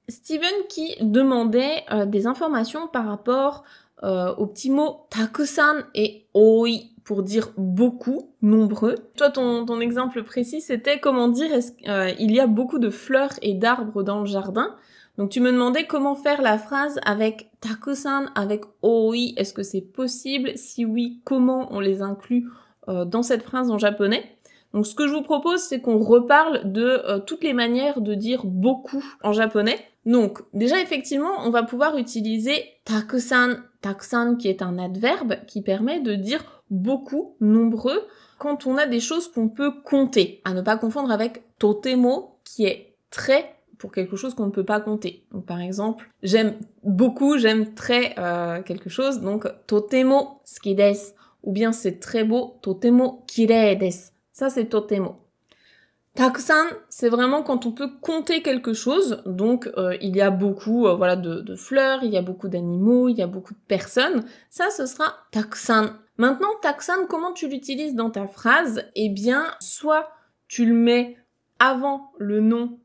Steven qui demandait des informations par rapport aux petits mots takusan et oi pour dire beaucoup, nombreux. Toi, ton exemple précis, c'était comment dire il y a beaucoup de fleurs et d'arbres dans le jardin. Donc tu me demandais comment faire la phrase avec takusan, avec oi. Est-ce que c'est possible? Si oui, comment on les inclut dans cette phrase en japonais? Donc ce que je vous propose, c'est qu'on reparle de toutes les manières de dire beaucoup en japonais. Donc déjà effectivement, on va pouvoir utiliser takusan, takusan qui est un adverbe qui permet de dire beaucoup, nombreux, quand on a des choses qu'on peut compter. À ne pas confondre avec totemo qui est très pour quelque chose qu'on ne peut pas compter. Donc par exemple, j'aime beaucoup, j'aime très quelque chose, donc totemo suki desu. Ou bien c'est très beau, totemo kirei desu. Ça, c'est totemo. Takusan, c'est vraiment quand on peut compter quelque chose. Donc, il y a beaucoup voilà, de fleurs, il y a beaucoup d'animaux, il y a beaucoup de personnes. Ça, ce sera takusan. Maintenant, takusan, comment tu l'utilises dans ta phrase? Eh bien, soit tu le mets avant le nom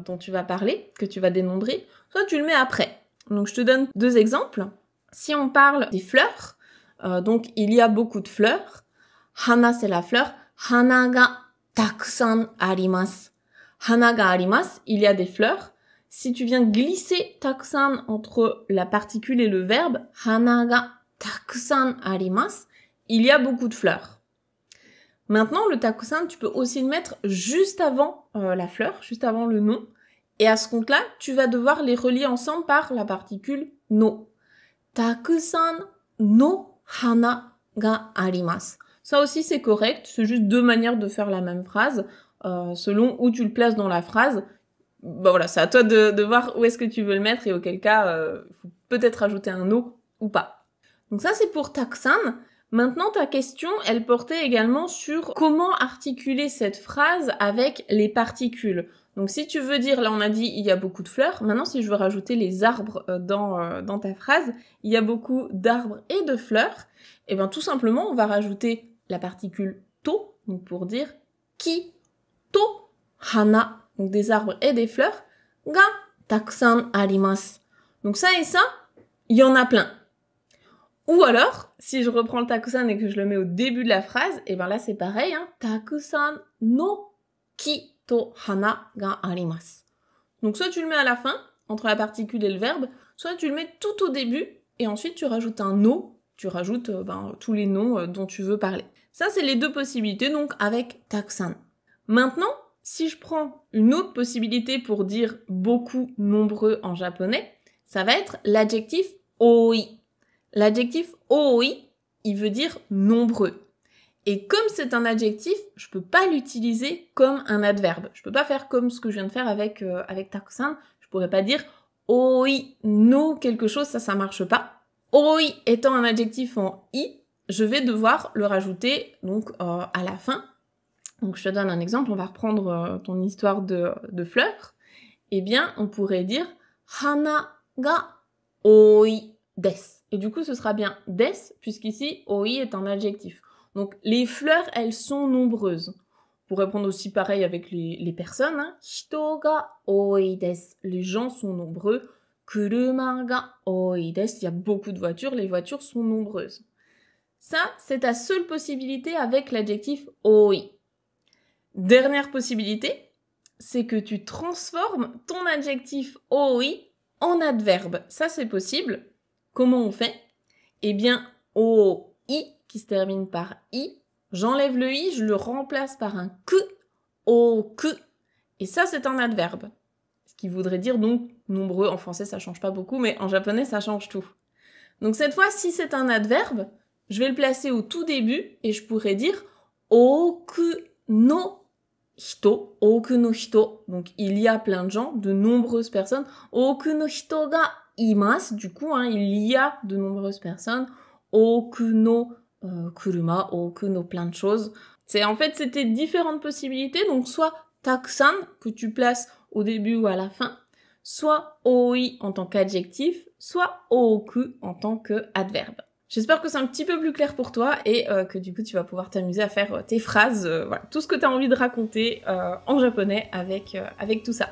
dont tu vas parler, que tu vas dénombrer, soit tu le mets après. Donc, je te donne 2 exemples. Si on parle des fleurs, donc il y a beaucoup de fleurs. Hana, c'est la fleur. Hana ga takusan arimasu. Hana ga arimasu, il y a des fleurs. Si tu viens glisser takusan entre la particule et le verbe, hana ga takusan arimasu, il y a beaucoup de fleurs. Maintenant, le takusan, tu peux aussi le mettre juste avant la fleur, juste avant le nom. Et à ce compte-là, tu vas devoir les relier ensemble par la particule no. Takusan no hana ga arimasu. Ça aussi, c'est correct. C'est juste 2 manières de faire la même phrase, selon où tu le places dans la phrase. Bah voilà, c'est à toi de voir où est-ce que tu veux le mettre et auquel cas, il faut peut-être ajouter un no ou pas. Donc ça, c'est pour takusan. Maintenant, ta question, elle portait également sur comment articuler cette phrase avec les particules. Donc si tu veux dire, là on a dit il y a beaucoup de fleurs, maintenant si je veux rajouter les arbres dans ta phrase, il y a beaucoup d'arbres et de fleurs, et bien tout simplement on va rajouter la particule to, donc pour dire ki to hana, donc des arbres et des fleurs, ga takusan arimasu. Donc ça et ça, il y en a plein. Ou alors, si je reprends le takusan et que je le mets au début de la phrase, et bien là c'est pareil, hein, takusan no ki to hana ga arimasu. Donc soit tu le mets à la fin, entre la particule et le verbe, soit tu le mets tout au début, et ensuite tu rajoutes un no, tu rajoutes tous les noms dont tu veux parler. Ça, c'est les 2 possibilités, donc avec takusan. Maintenant, si je prends une autre possibilité pour dire beaucoup, nombreux en japonais, ça va être l'adjectif oi. L'adjectif oi, il veut dire nombreux. Et comme c'est un adjectif, je peux pas l'utiliser comme un adverbe. Je peux pas faire comme ce que je viens de faire avec takusan. Je pourrais pas dire oi no quelque chose, ça marche pas. Oi étant un adjectif en i, je vais devoir le rajouter donc à la fin. Donc je te donne un exemple, on va reprendre ton histoire de fleurs. Eh bien, on pourrait dire hana ga oi desu. Et du coup, ce sera bien des, puisqu'ici, oi est un adjectif. Donc, les fleurs, elles sont nombreuses. On pourrait prendre aussi pareil avec les personnes. Hein. Hito ga oi desu. Les gens sont nombreux. Kuruma ga oi desu. Il y a beaucoup de voitures. Les voitures sont nombreuses. Ça, c'est ta seule possibilité avec l'adjectif oi. Dernière possibilité, c'est que tu transformes ton adjectif oi en adverbe. Ça, c'est possible. Comment on fait? Eh bien, oi, qui se termine par i, j'enlève le i, je le remplace par un que, o que. Et ça, c'est un adverbe. Ce qui voudrait dire donc nombreux. En français, ça change pas beaucoup, mais en japonais, ça change tout. Donc cette fois, si c'est un adverbe, je vais le placer au tout début et je pourrais dire oku no hito, oku no hito. Donc il y a plein de gens, de nombreuses personnes. Oku no hito ga imasu, du coup, hein, il y a de nombreuses personnes. Oku no kuruma, oku no plein de choses. En fait, c'était différentes possibilités. Donc soit takusan, que tu places au début ou à la fin, soit oi en tant qu'adjectif, soit oku en tant qu'adverbe. J'espère que c'est un petit peu plus clair pour toi et que du coup tu vas pouvoir t'amuser à faire tes phrases, voilà, tout ce que tu as envie de raconter en japonais avec tout ça.